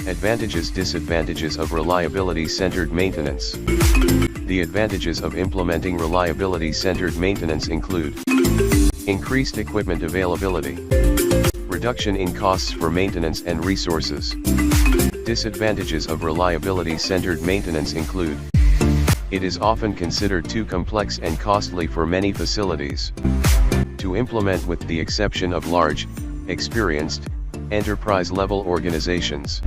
Advantages Disadvantages of reliability-centered maintenance. The advantages of implementing reliability-centered maintenance include increased equipment availability, reduction in costs for maintenance and resources. Disadvantages of reliability-centered maintenance include it is often considered too complex and costly for many facilities to implement, with the exception of large, experienced, enterprise-level organizations.